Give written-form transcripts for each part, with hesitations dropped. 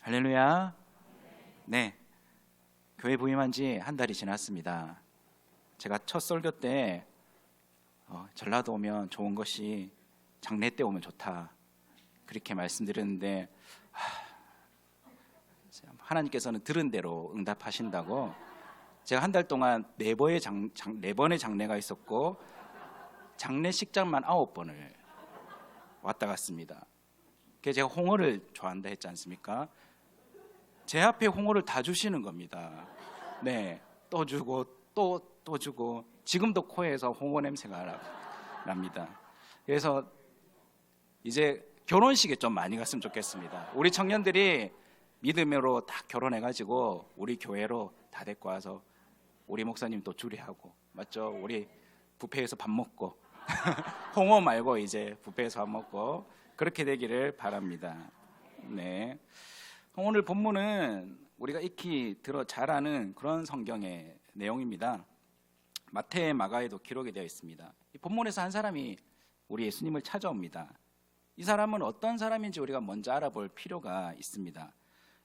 할렐루야. 네, 교회 부임한 지 한 달이 지났습니다. 제가 첫 설교 때 전라도 오면 좋은 것이 장례 때 오면 좋다 그렇게 말씀드렸는데 하나님께서는 들은 대로 응답하신다고 제가 한 달 동안 네 번의 장례가 있었고 장례식장만 9번을 왔다 갔습니다. 그래서 제가 홍어를 좋아한다 했지 않습니까? 제 앞에 홍어를 다 주시는 겁니다. 네, 또 주고 또 주고 지금도 코에서 홍어 냄새가 납니다. 그래서 이제 결혼식에 좀 많이 갔으면 좋겠습니다. 우리 청년들이 믿음으로 다 결혼해가지고 우리 교회로 다 데리고 와서 우리 목사님 또 주례하고, 맞죠? 우리 뷔페에서 밥 먹고 홍어 말고 이제 뷔페에서 밥 먹고 그렇게 되기를 바랍니다. 네, 오늘 본문은 우리가 익히 들어 잘 아는 그런 성경의 내용입니다. 마태, 마가에도 기록이 되어 있습니다. 이 본문에서 한 사람이 우리 예수님을 찾아옵니다. 이 사람은 어떤 사람인지 우리가 먼저 알아볼 필요가 있습니다.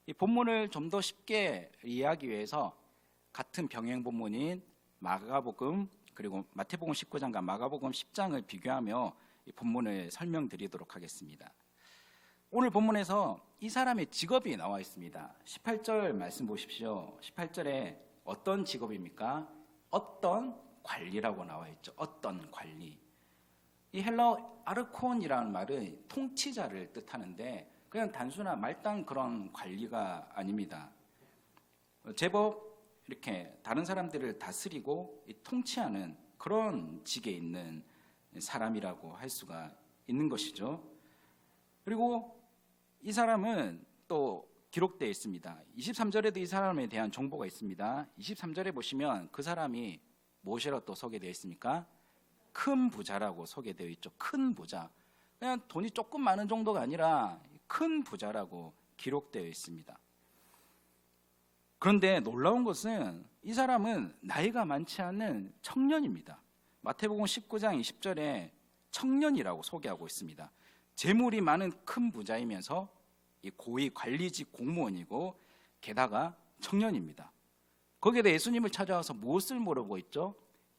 이 본문을 좀 더 쉽게 이해하기 위해서 같은 병행 본문인 마가복음 그리고 마태복음 19장과 마가복음 10장을 비교하며 이 본문을 설명드리도록 하겠습니다. 오늘 본문에서 이 사람의 직업이 나와 있습니다. 18절 말씀 보십시오. 18절에 어떤 직업입니까? 어떤 관리라고 나와 있죠. 어떤 관리. 이 헬라어 아르콘이라는 말은 통치자를 뜻하는데 그냥 단순한 말단 그런 관리가 아닙니다. 제법 이렇게 다른 사람들을 다스리고 통치하는 그런 직에 있는 사람이라고 할 수가 있는 것이죠. 그리고 이 사람은 또 기록되어 있습니다. 23절에도 이 사람에 대한 정보가 있습니다. 23절에 보시면 그 사람이 무엇이라고 또 소개되어 있습니까? 큰 부자라고 소개되어 있죠. 큰 부자. 그냥 돈이 조금 많은 정도가 아니라 큰 부자라고 기록되어 있습니다. 그런데 놀라운 것은 이 사람은 나이가 많지 않은 청년입니다. 마태복음 19장 20절에 청년이라고 소개하고 있습니다. 재물이 많은 큰 부자이면서 이 고위 관리직 공무원이고 게다가 청년입니다. 거기에 대해 예수님을 찾아와서 무엇을 물어보고 있죠?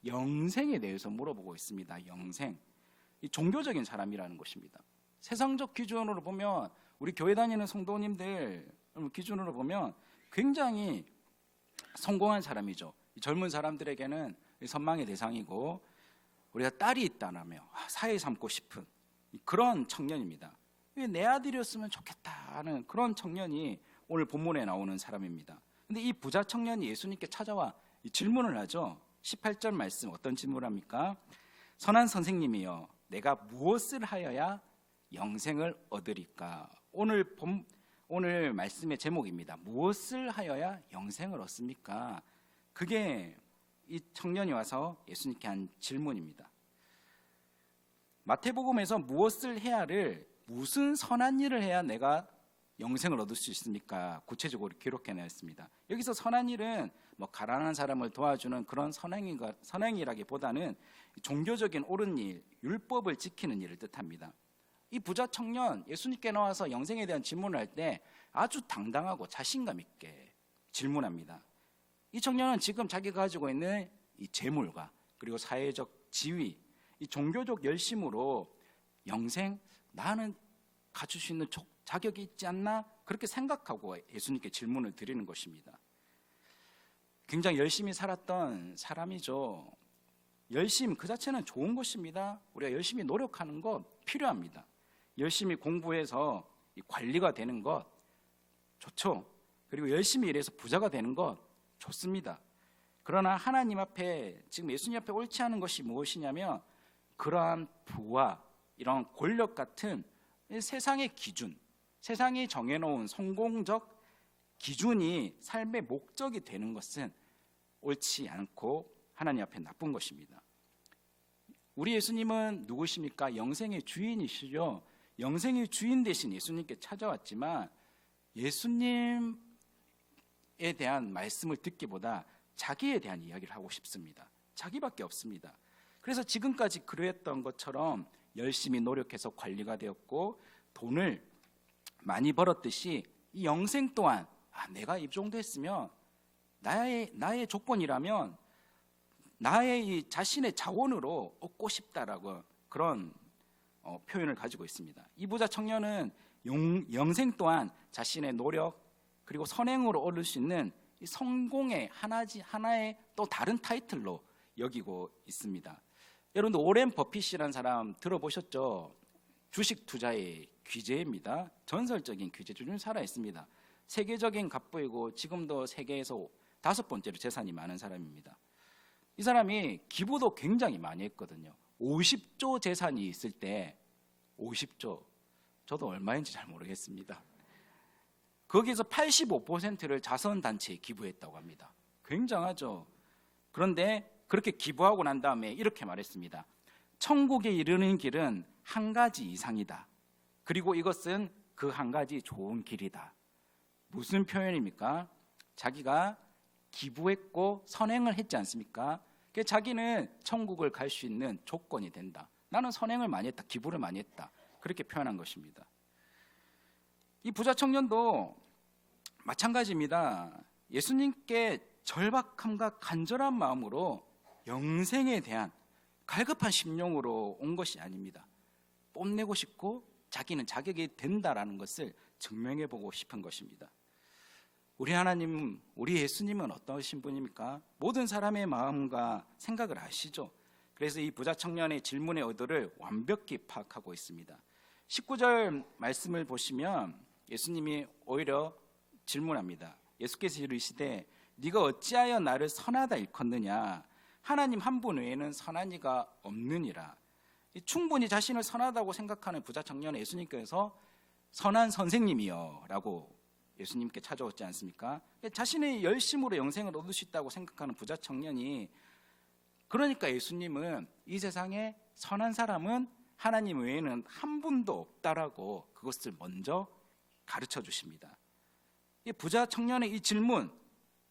영생에 대해서 물어보고 있습니다. 영생. 이 종교적인 사람이라는 것입니다. 세상적 기준으로 보면 우리 교회 다니는 성도님들 기준으로 보면 굉장히 성공한 사람이죠. 젊은 사람들에게는 선망의 대상이고 우리가 딸이 있다라며 사회 삼고 싶은 그런 청년입니다. 내 아들이었으면 좋겠다 하는 그런 청년이 오늘 본문에 나오는 사람입니다. 근데 이 부자 청년이 예수님께 찾아와 질문을 하죠. 18절 말씀 어떤 질문을 합니까? 선한 선생님이여 내가 무엇을 하여야 영생을 얻으리까? 오늘 말씀의 제목입니다. 무엇을 하여야 영생을 얻습니까? 그게 이 청년이 와서 예수님께 한 질문입니다. 마태복음에서 무엇을 해야를 무슨 선한 일을 해야 내가 영생을 얻을 수 있습니까? 구체적으로 기록해냈습니다. 여기서 선한 일은 가난한 사람을 도와주는 그런 선행이라기보다는 종교적인 옳은 일, 율법을 지키는 일을 뜻합니다. 이 부자 청년 예수님께 나와서 영생에 대한 질문을 할 때 아주 당당하고 자신감 있게 질문합니다. 이 청년은 지금 자기가 가지고 있는 이 재물과 그리고 사회적 지위, 이 종교적 열심으로 영생, 나는 갖출 수 있는 자격이 있지 않나? 그렇게 생각하고 예수님께 질문을 드리는 것입니다. 굉장히 열심히 살았던 사람이죠. 열심 그 자체는 좋은 것입니다. 우리가 열심히 노력하는 것 필요합니다. 열심히 공부해서 관리가 되는 것 좋죠. 그리고 열심히 일해서 부자가 되는 것 좋습니다. 그러나 하나님 앞에 지금 예수님 앞에 옳지 않은 것이 무엇이냐면 그러한 부와 이런 권력 같은 세상의 기준, 세상이 정해놓은 성공적 기준이 삶의 목적이 되는 것은 옳지 않고 하나님 앞에 나쁜 것입니다. 우리 예수님은 누구십니까? 영생의 주인이시죠. 영생의 주인 대신 예수님께 찾아왔지만 예수님에 대한 말씀을 듣기보다 자기에 대한 이야기를 하고 싶습니다. 자기밖에 없습니다. 그래서 지금까지 그랬던 것처럼 열심히 노력해서 관리가 되었고 돈을 많이 벌었듯이 이 영생 또한 내가 이 정도 했으면 나의 조건이라면 나의 이 자신의 자원으로 얻고 싶다라고 그런 표현을 가지고 있습니다. 이 부자 청년은 영생 또한 자신의 노력 그리고 선행으로 얻을 수 있는 이 성공의 하나의 또 다른 타이틀로 여기고 있습니다. 여러분들 오렌 버핏이라는 사람 들어보셨죠? 주식 투자의 귀재입니다. 전설적인 귀재 중 살아 있습니다. 세계적인 갑부이고 지금도 세계에서 5번째로 재산이 많은 사람입니다. 이 사람이 기부도 굉장히 많이 했거든요. 50조 재산이 있을 때 50조, 저도 얼마인지 잘 모르겠습니다. 거기서 85%를 자선단체에 기부했다고 합니다. 굉장하죠. 그런데 그렇게 기부하고 난 다음에 이렇게 말했습니다. 천국에 이르는 길은 한 가지 이상이다. 그리고 이것은 그 한 가지 좋은 길이다. 무슨 표현입니까? 자기가 기부했고 선행을 했지 않습니까? 자기는 천국을 갈 수 있는 조건이 된다. 나는 선행을 많이 했다. 기부를 많이 했다. 그렇게 표현한 것입니다. 이 부자 청년도 마찬가지입니다. 예수님께 절박함과 간절한 마음으로 영생에 대한 갈급한 심령으로 온 것이 아닙니다. 뽐내고 싶고 자기는 자격이 된다라는 것을 증명해 보고 싶은 것입니다. 우리 하나님, 우리 예수님은 어떠신 분입니까? 모든 사람의 마음과 생각을 아시죠? 그래서 이 부자 청년의 질문의 의도를 완벽히 파악하고 있습니다. 19절 말씀을 보시면 예수님이 오히려 질문합니다. 예수께서 이르시되 네가 어찌하여 나를 선하다 일컫느냐? 하나님 한 분 외에는 선한 이가 없느니라. 충분히 자신을 선하다고 생각하는 부자 청년을 예수님께서 선한 선생님이여 라고 예수님께 찾아오지 않습니까? 자신의 열심으로 영생을 얻을 수 있다고 생각하는 부자 청년이, 그러니까 예수님은 이 세상에 선한 사람은 하나님 외에는 한 분도 없다라고 그것을 먼저 가르쳐 주십니다. 이 부자 청년의 이 질문,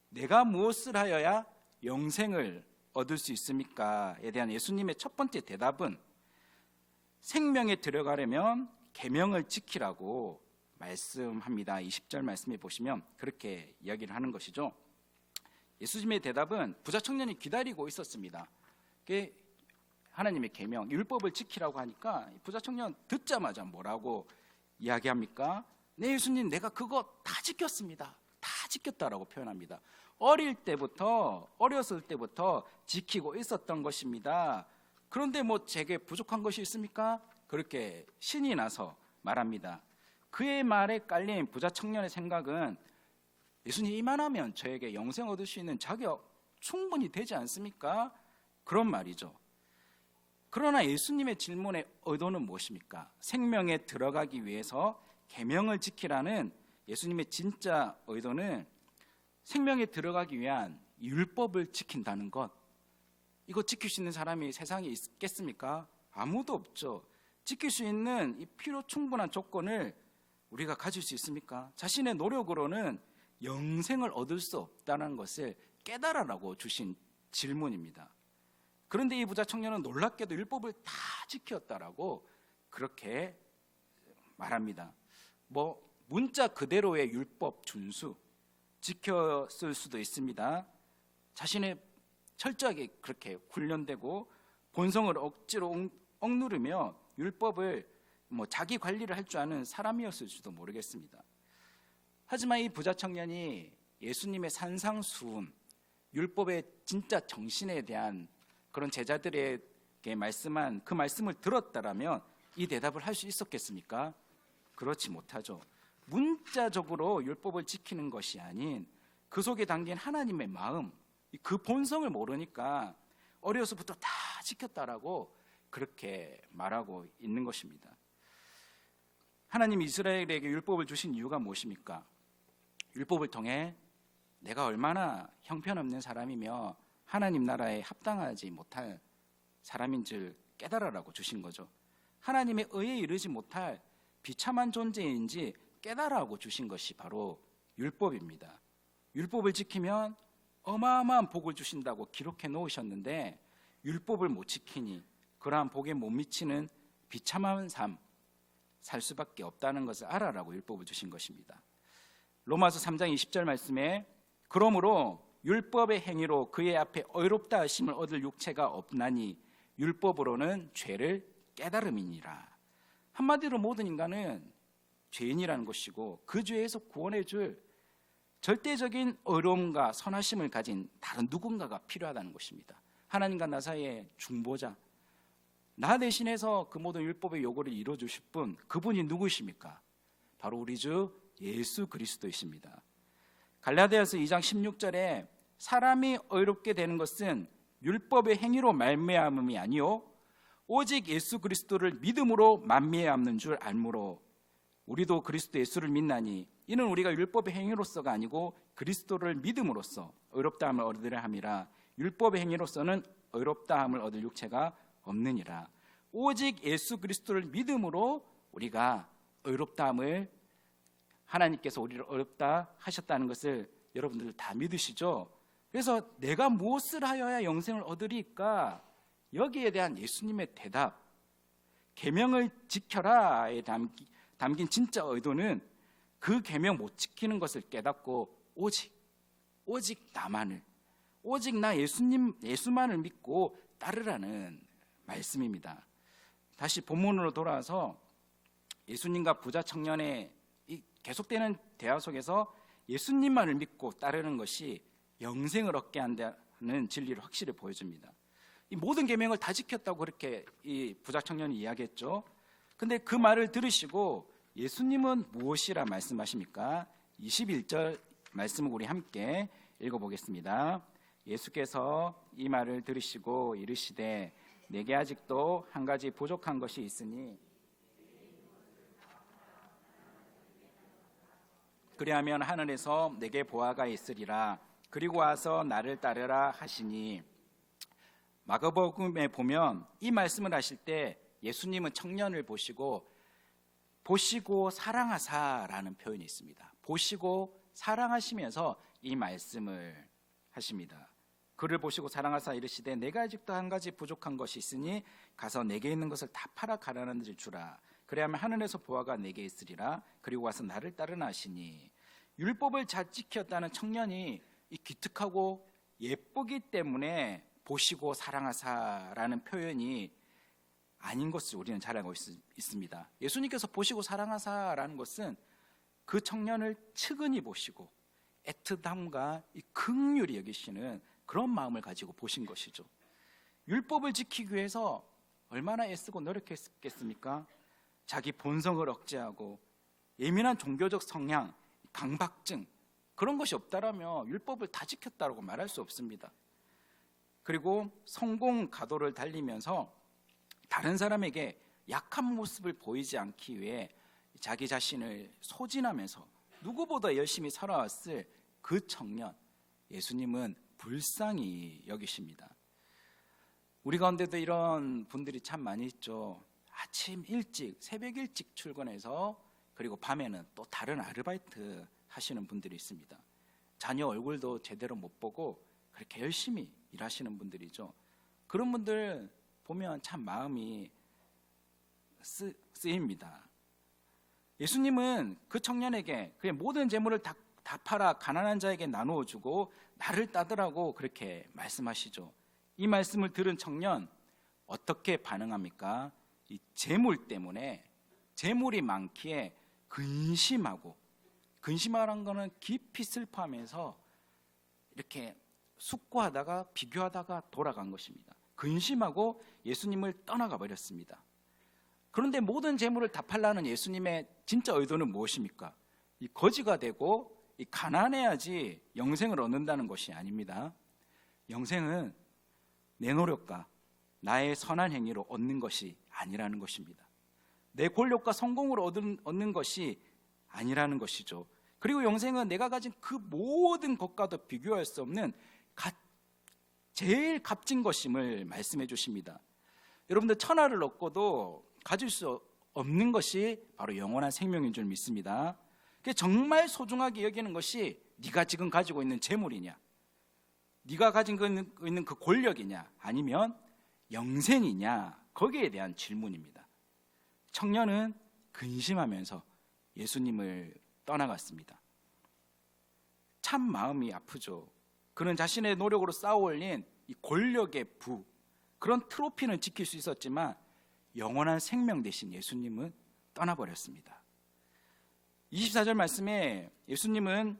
내가 무엇을 하여야 영생을 얻을 수 있습니까?에 대한 예수님의 첫 번째 대답은 생명에 들어가려면 계명을 지키라고 말씀합니다. 20절 말씀에 보시면 그렇게 이야기를 하는 것이죠. 예수님의 대답은 부자 청년이 기다리고 있었습니다. 하나님의 계명, 율법을 지키라고 하니까 부자 청년 듣자마자 뭐라고 이야기합니까? 네, 예수님, 내가 그거 다 지켰습니다. 다 지켰다라고 표현합니다. 어렸을 때부터 지키고 있었던 것입니다. 그런데 뭐 제게 부족한 것이 있습니까? 그렇게 신이 나서 말합니다. 그의 말에 깔린 부자 청년의 생각은 예수님, 이만하면 저에게 영생 얻을 수 있는 자격 충분히 되지 않습니까? 그런 말이죠. 그러나 예수님의 질문의 의도는 무엇입니까? 생명에 들어가기 위해서 계명을 지키라는 예수님의 진짜 의도는 생명에 들어가기 위한 율법을 지킨다는 것. 이거 지킬 수 있는 사람이 세상에 있겠습니까? 아무도 없죠. 지킬 수 있는 이 필요 충분한 조건을 우리가 가질 수 있습니까? 자신의 노력으로는 영생을 얻을 수 없다는 것을 깨달으라고 주신 질문입니다. 그런데 이 부자 청년은 놀랍게도 율법을 다 지켰다라고 그렇게 말합니다. 뭐 문자 그대로의 율법 준수 지켰을 수도 있습니다. 자신의 철저하게 그렇게 훈련되고 본성을 억지로 억누르며 율법을 자기 관리를 할 줄 아는 사람이었을 수도 모르겠습니다. 하지만 이 부자 청년이 예수님의 산상수훈, 율법의 진짜 정신에 대한 그런 제자들에게 말씀한 그 말씀을 들었다라면 이 대답을 할 수 있었겠습니까? 그렇지 못하죠. 문자적으로 율법을 지키는 것이 아닌 그 속에 담긴 하나님의 마음, 그 본성을 모르니까 어려서부터 다 지켰다라고 그렇게 말하고 있는 것입니다. 하나님이 이스라엘에게 율법을 주신 이유가 무엇입니까? 율법을 통해 내가 얼마나 형편없는 사람이며 하나님 나라에 합당하지 못할 사람인 줄 깨달으라고 주신 거죠. 하나님의 의에 이르지 못할 비참한 존재인지 깨달으라고 주신 것이 바로 율법입니다. 율법을 지키면 어마어마한 복을 주신다고 기록해 놓으셨는데 율법을 못 지키니 그러한 복에 못 미치는 비참한 삶 살 수밖에 없다는 것을 알아라고 율법을 주신 것입니다. 로마서 3장 20절 말씀에 그러므로 율법의 행위로 그의 앞에 의롭다 하심을 얻을 육체가 없나니 율법으로는 죄를 깨달음이니라. 한마디로 모든 인간은 죄인이라는 것이고 그 죄에서 구원해 줄 절대적인 의로움과 선하심을 가진 다른 누군가가 필요하다는 것입니다. 하나님과 나 사이의 중보자, 나 대신해서 그 모든 율법의 요구를 이루어주실 분, 그분이 누구십니까? 바로 우리 주 예수 그리스도이십니다. 갈라디아서 2장 16절에 사람이 의롭게 되는 것은 율법의 행위로 말미암음이 아니요 오직 예수 그리스도를 믿음으로 말미암는 줄 알므로 우리도 그리스도 예수를 믿나니 이는 우리가 율법의 행위로서가 아니고 그리스도를 믿음으로써 의롭다함을 얻으려 함이라. 율법의 행위로서는 의롭다함을 얻을 육체가 없느니라. 오직 예수 그리스도를 믿음으로 우리가 의롭다함을, 하나님께서 우리를 의롭다 하셨다는 것을 여러분들 다 믿으시죠? 그래서 내가 무엇을 하여야 영생을 얻으리까? 여기에 대한 예수님의 대답, 계명을 지켜라에 담긴 진짜 의도는 그 계명 못 지키는 것을 깨닫고 오직 나만을, 오직 나 예수만을 믿고 따르라는 말씀입니다. 다시 본문으로 돌아와서 예수님과 부자 청년의 이 계속되는 대화 속에서 예수님만을 믿고 따르는 것이 영생을 얻게 한다는 진리를 확실히 보여줍니다. 이 모든 계명을 다 지켰다고 그렇게 이 부자 청년이 이야기했죠. 근데 그 말을 들으시고 예수님은 무엇이라 말씀하십니까? 21절 말씀을 우리 함께 읽어보겠습니다. 예수께서 이 말을 들으시고 이르시되 내게 아직도 한 가지 부족한 것이 있으니 그리하면 하늘에서 내게 보화가 있으리라. 그리고 와서 나를 따르라 하시니, 마가복음에 보면 이 말씀을 하실 때 예수님은 청년을 보시고 사랑하사라는 표현이 있습니다. 보시고 사랑하시면서 이 말씀을 하십니다. 그를 보시고 사랑하사 이르시되 내가 아직도 한 가지 부족한 것이 있으니 가서 내게 있는 것을 다 팔아 가난한 자를 주라. 그래야만 하늘에서 보화가 내게 있으리라. 그리고 와서 나를 따르라 하시니, 율법을 잘 지켰다는 청년이 이 기특하고 예쁘기 때문에 보시고 사랑하사라는 표현이 아닌 것을 우리는 잘 알고 있습니다. 예수님께서 보시고 사랑하사라는 것은 그 청년을 측은히 보시고 애틋함과 이 긍휼히 여기시는 그런 마음을 가지고 보신 것이죠. 율법을 지키기 위해서 얼마나 애쓰고 노력했겠습니까? 자기 본성을 억제하고 예민한 종교적 성향, 강박증, 그런 것이 없다라면 율법을 다 지켰다고 말할 수 없습니다. 그리고 성공 가도를 달리면서 다른 사람에게 약한 모습을 보이지 않기 위해 자기 자신을 소진하면서 누구보다 열심히 살아왔을 그 청년, 예수님은 불쌍히 여기십니다. 우리 가운데도 이런 분들이 참 많이 있죠. 아침 일찍, 새벽 일찍 출근해서 그리고 밤에는 또 다른 아르바이트 하시는 분들이 있습니다. 자녀 얼굴도 제대로 못 보고 그렇게 열심히 일하시는 분들이죠. 그런 분들 보면 참 마음이 쓰입니다. 예수님은 그 청년에게 그의 모든 재물을 다 팔아 가난한 자에게 나누어 주고 나를 따르라고 그렇게 말씀하시죠. 이 말씀을 들은 청년 어떻게 반응합니까? 이 재물 때문에, 재물이 많기에 근심하는 거는 깊이 슬퍼하면서 이렇게 숙고하다가 비교하다가 돌아간 것입니다. 근심하고 예수님을 떠나가 버렸습니다. 그런데 모든 재물을 다 팔라는 예수님의 진짜 의도는 무엇입니까? 이 거지가 되고 이 가난해야지 영생을 얻는다는 것이 아닙니다. 영생은 내 노력과 나의 선한 행위로 얻는 것이 아니라는 것입니다. 내 권력과 성공으로 얻는 것이 아니라는 것이죠. 그리고 영생은 내가 가진 그 모든 것과도 비교할 수 없는 제일 값진 것임을 말씀해 주십니다. 여러분들 천하를 얻고도 가질 수 없는 것이 바로 영원한 생명인 줄 믿습니다. 정말 소중하게 여기는 것이 네가 지금 가지고 있는 재물이냐, 네가 가지고 있는 그 권력이냐, 아니면 영생이냐, 거기에 대한 질문입니다. 청년은 근심하면서 예수님을 떠나갔습니다. 참 마음이 아프죠. 그는 자신의 노력으로 쌓아올린 이 권력의 부, 그런 트로피는 지킬 수 있었지만 영원한 생명 대신 예수님은 떠나버렸습니다. 24절 말씀에 예수님은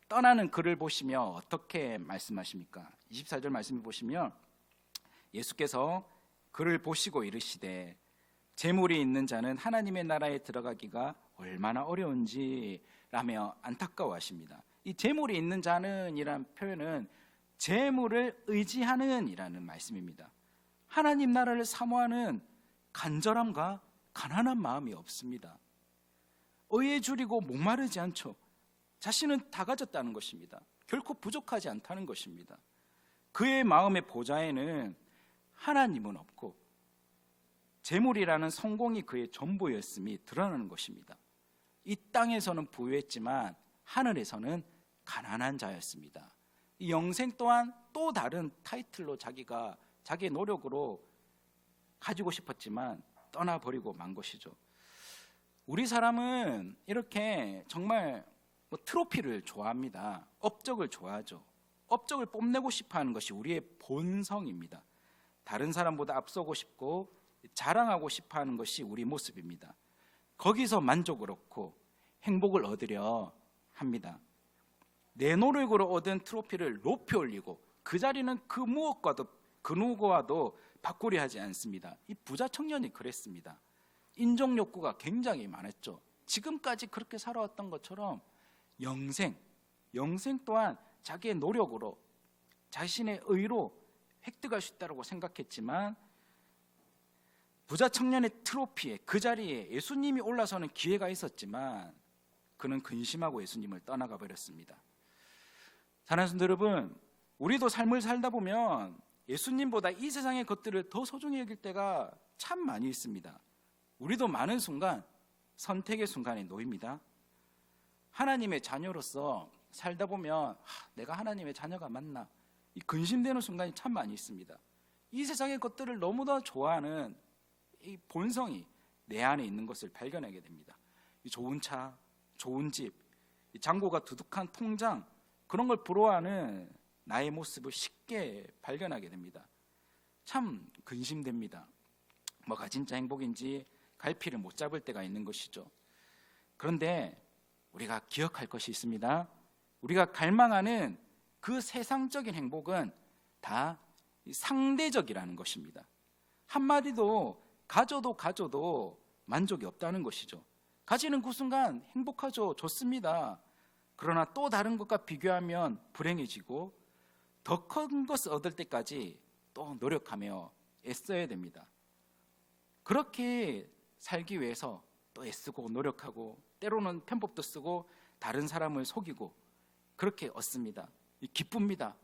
떠나는 그를 보시며 어떻게 말씀하십니까? 24절 말씀을 보시면 예수께서 그를 보시고 이르시되 재물이 있는 자는 하나님의 나라에 들어가기가 얼마나 어려운지 라며 안타까워하십니다. 이 재물이 있는 자는 이란 표현은 재물을 의지하는 이라는 말씀입니다. 하나님 나라를 사모하는 간절함과 가난한 마음이 없습니다. 의에 줄이고 목마르지 않죠. 자신은 다 가졌다는 것입니다. 결코 부족하지 않다는 것입니다. 그의 마음의 보좌에는 하나님은 없고 재물이라는 성공이 그의 전부였음이 드러나는 것입니다. 이 땅에서는 부유했지만 하늘에서는 가난한 자였습니다. 이 영생 또한 또 다른 타이틀로 자기가 자기의 노력으로 가지고 싶었지만 떠나버리고 만 것이죠. 우리 사람은 이렇게 정말 트로피를 좋아합니다. 업적을 좋아하죠. 업적을 뽐내고 싶어하는 것이 우리의 본성입니다. 다른 사람보다 앞서고 싶고 자랑하고 싶어하는 것이 우리 모습입니다. 거기서 만족을 얻고 행복을 얻으려 합니다. 내 노력으로 얻은 트로피를 높이 올리고 그 자리는 그 무엇과도 그 누구와도 바꾸려 하지 않습니다. 이 부자 청년이 그랬습니다. 인정 욕구가 굉장히 많았죠. 지금까지 그렇게 살아왔던 것처럼 영생 또한 자기의 노력으로 자신의 의로 획득할 수 있다고 생각했지만 부자 청년의 트로피에 그 자리에 예수님이 올라서는 기회가 있었지만 그는 근심하고 예수님을 떠나가 버렸습니다. 사랑하는 성도 여러분, 우리도 삶을 살다 보면 예수님보다 이 세상의 것들을 더 소중히 여길 때가 참 많이 있습니다. 우리도 많은 순간 선택의 순간에 놓입니다. 하나님의 자녀로서 살다 보면 내가 하나님의 자녀가 맞나? 이 근심되는 순간이 참 많이 있습니다. 이 세상의 것들을 너무나 좋아하는 이 본성이 내 안에 있는 것을 발견하게 됩니다. 이 좋은 차, 좋은 집, 이 잔고가 두둑한 통장, 그런 걸 부러워하는 나의 모습을 쉽게 발견하게 됩니다. 참 근심됩니다. 뭐가 진짜 행복인지 갈피를 못 잡을 때가 있는 것이죠. 그런데 우리가 기억할 것이 있습니다. 우리가 갈망하는 그 세상적인 행복은 다 상대적이라는 것입니다. 한마디도 가져도 만족이 없다는 것이죠. 가지는 그 순간 행복하죠. 좋습니다. 그러나 또 다른 것과 비교하면 불행해지고 더 큰 것을 얻을 때까지 또 노력하며 애써야 됩니다. 그렇게 살기 위해서 또 애쓰고 노력하고 때로는 편법도 쓰고 다른 사람을 속이고 그렇게 얻습니다. 기쁩니다.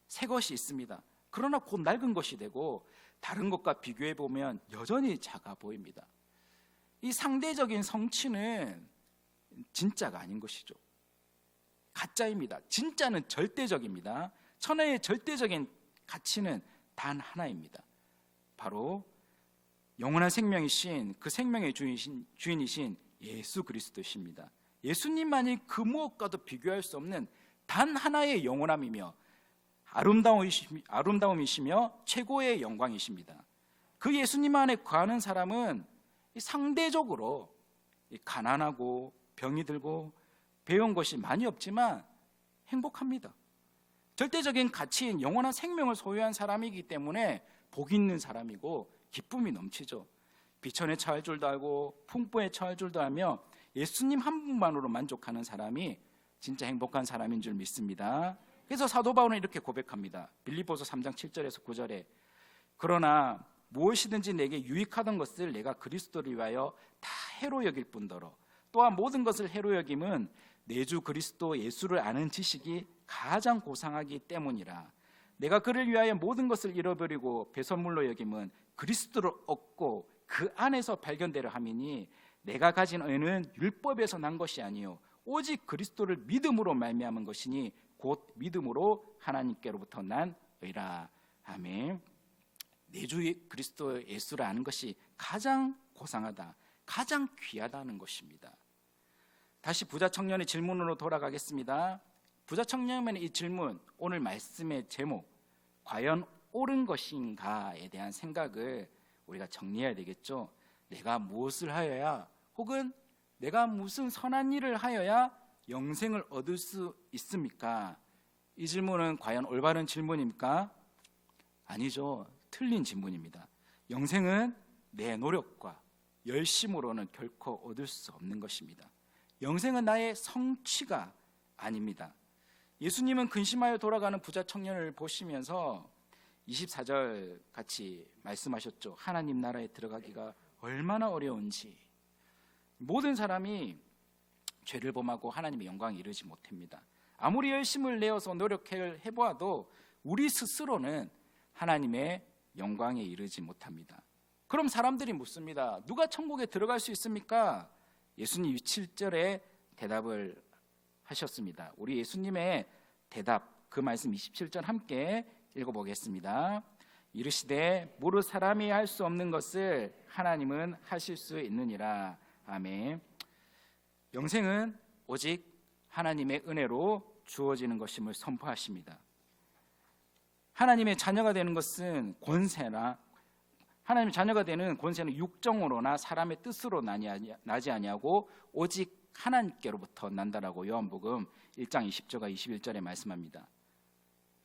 새 것이 있습니다. 그러나 곧 낡은 것이 되고 다른 것과 비교해 보면 여전히 작아 보입니다. 이 상대적인 성취는 진짜가 아닌 것이죠. 가짜입니다. 진짜는 절대적입니다. 천하의 절대적인 가치는 단 하나입니다. 바로 영원한 생명이신 그 생명의 주인이신 예수 그리스도십니다. 예수님만이 그 무엇과도 비교할 수 없는 단 하나의 영원함이며 아름다움이시며 최고의 영광이십니다. 그 예수님 안에 거하는 사람은 상대적으로 가난하고 병이 들고 배운 것이 많이 없지만 행복합니다. 절대적인 가치인 영원한 생명을 소유한 사람이기 때문에 복 있는 사람이고 기쁨이 넘치죠. 비천에 처할 줄도 알고 풍부에 처할 줄도 알며 예수님 한 분만으로 만족하는 사람이 진짜 행복한 사람인 줄 믿습니다. 그래서 사도 바울은 이렇게 고백합니다. 빌립보서 3장 7절에서 9절에 그러나 무엇이든지 내게 유익하던 것을 내가 그리스도를 위하여 다 해로 여길 뿐더러 또한 모든 것을 해로 여김은 내 주 그리스도 예수를 아는 지식이 가장 고상하기 때문이라. 내가 그를 위하여 모든 것을 잃어버리고 배설물로 여김은 그리스도를 얻고 그 안에서 발견되려 함이니 내가 가진 의는 율법에서 난 것이 아니요 오직 그리스도를 믿음으로 말미암은 것이니 곧 믿음으로 하나님께로부터 난 의라. 아멘. 내 주 그리스도 예수를 아는 것이 가장 고상하다, 가장 귀하다는 것입니다. 다시 부자 청년의 질문으로 돌아가겠습니다. 부자 청년의 이 질문, 오늘 말씀의 제목, 과연 옳은 것인가에 대한 생각을 우리가 정리해야 되겠죠. 내가 무엇을 하여야, 혹은 내가 무슨 선한 일을 하여야 영생을 얻을 수 있습니까? 이 질문은 과연 올바른 질문입니까? 아니죠. 틀린 질문입니다. 영생은 내 노력과 열심으로는 결코 얻을 수 없는 것입니다. 영생은 나의 성취가 아닙니다. 예수님은 근심하여 돌아가는 부자 청년을 보시면서 24절 같이 말씀하셨죠. 하나님 나라에 들어가기가 얼마나 어려운지. 모든 사람이 죄를 범하고 하나님의 영광에 이르지 못합니다. 아무리 열심을 내어서 노력해보아도 우리 스스로는 하나님의 영광에 이르지 못합니다. 그럼 사람들이 묻습니다. 누가 천국에 들어갈 수 있습니까? 예수님 7절에 대답을 하셨습니다. 우리 예수님의 대답, 그 말씀 27절 함께 읽어보겠습니다. 이르시되 모르 사람이 할 수 없는 것을 하나님은 하실 수 있느니라. 아멘. 영생은 오직 하나님의 은혜로 주어지는 것임을 선포하십니다. 하나님의 자녀가 되는 것은 권세나, 하나님의 자녀가 되는 권세는 육정으로나 사람의 뜻으로 나지 아니하고 오직 하나님께로부터 난다라고 요한복음 1장 20절과 21절에 말씀합니다.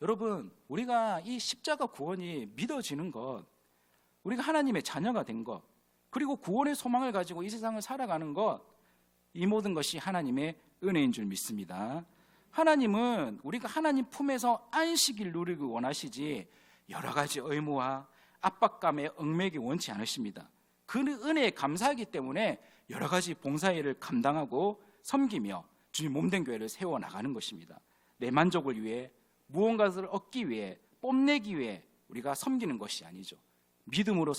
여러분, 우리가 이 십자가 구원이 믿어지는 것, 우리가 하나님의 자녀가 된 것, 그리고 구원의 소망을 가지고 이 세상을 살아가는 것, 이 모든 것이 하나님의 은혜인 줄 믿습니다. 하나님은 우리가 하나님 품에서 안식일 누리기 원하시지 여러 가지 의무와 압박감에 얽매기 원치 않으십니다. 그 은혜에 감사하기 때문에 여러 가지 봉사일을 감당하고 섬기며 주님 몸된 교회를 세워나가는 것입니다. 내 만족을 위해, 무언가를 얻기 위해, 뽐내기 위해 우리가 섬기는 것이 아니죠. 믿음으로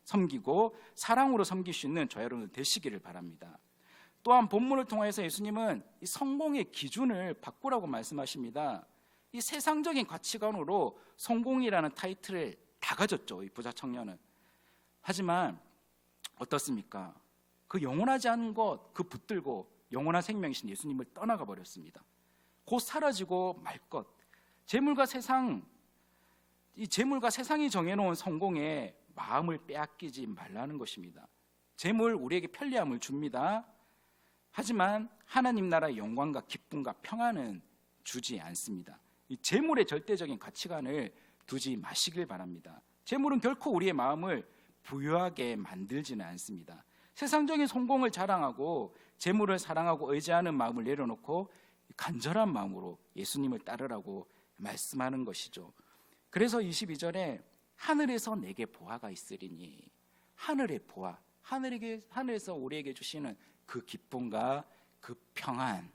섬기고 사랑으로 섬길 수 있는 저와 여러분들 되시기를 바랍니다. 또한 본문을 통해서 예수님은 이 성공의 기준을 바꾸라고 말씀하십니다. 이 세상적인 가치관으로 성공이라는 타이틀을 다 가졌죠, 이 부자 청년은. 하지만 어떻습니까? 그 영원하지 않은 것, 그 붙들고 영원한 생명이신 예수님을 떠나가 버렸습니다. 곧 사라지고 말 것, 재물과 세상, 이 재물과 세상이 정해놓은 성공에 마음을 빼앗기지 말라는 것입니다. 재물 우리에게 편리함을 줍니다. 하지만 하나님 나라의 영광과 기쁨과 평안은 주지 않습니다. 이 재물의 절대적인 가치관을 두지 마시길 바랍니다. 재물은 결코 우리의 마음을 부유하게 만들지는 않습니다. 세상적인 성공을 자랑하고 재물을 사랑하고 의지하는 마음을 내려놓고 간절한 마음으로 예수님을 따르라고 말씀하는 것이죠. 그래서 22절에 하늘에서 내게 보화가 있으리니, 하늘의 보화, 하늘에서 우리에게 주시는 그 기쁨과 그 평안,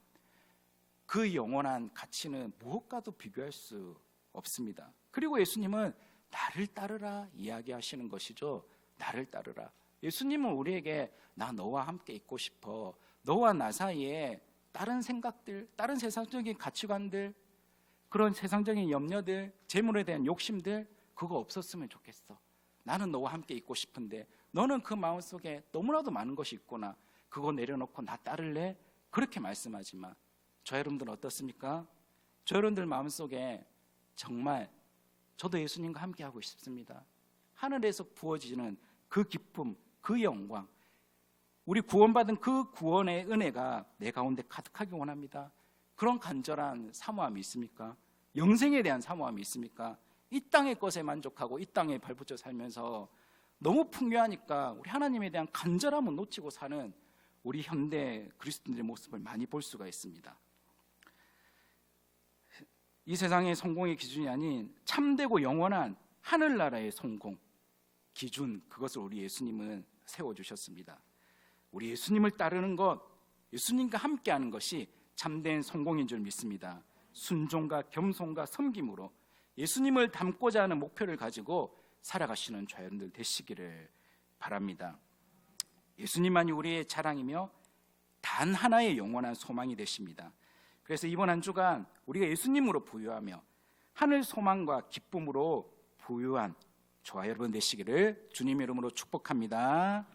그 영원한 가치는 무엇과도 비교할 수 없습니다. 그리고 예수님은 나를 따르라 이야기하시는 것이죠. 나를 따르라. 예수님은 우리에게 나 너와 함께 있고 싶어, 너와 나 사이에 다른 생각들, 다른 세상적인 가치관들, 그런 세상적인 염려들, 재물에 대한 욕심들, 그거 없었으면 좋겠어. 나는 너와 함께 있고 싶은데 너는 그 마음속에 너무나도 많은 것이 있구나. 그거 내려놓고 나 따를래? 그렇게 말씀하지만 저 여러분들은 어떻습니까? 저 여러분들 마음속에 정말 저도 예수님과 함께 하고 싶습니다. 하늘에서 부어지는 그 기쁨, 그 영광, 우리 구원받은 그 구원의 은혜가 내 가운데 가득하기 원합니다. 그런 간절한 사모함이 있습니까? 영생에 대한 사모함이 있습니까? 이 땅의 것에 만족하고 이 땅에 발붙여 살면서 너무 풍요하니까 우리 하나님에 대한 간절함을 놓치고 사는 우리 현대 그리스도인들의 모습을 많이 볼 수가 있습니다. 이 세상의 성공의 기준이 아닌 참되고 영원한 하늘나라의 성공 기준, 그것을 우리 예수님은 세워주셨습니다. 우리 예수님을 따르는 것, 예수님과 함께하는 것이 참된 성공인 줄 믿습니다. 순종과 겸손과 섬김으로 예수님을 닮고자 하는 목표를 가지고 살아가시는 저여러분들 되시기를 바랍니다. 예수님만이 우리의 자랑이며 단 하나의 영원한 소망이 되십니다. 그래서 이번 한 주간 우리가 예수님으로 부유하며 하늘 소망과 기쁨으로 부유한 저와 여러분 되시기를 주님의 이름으로 축복합니다.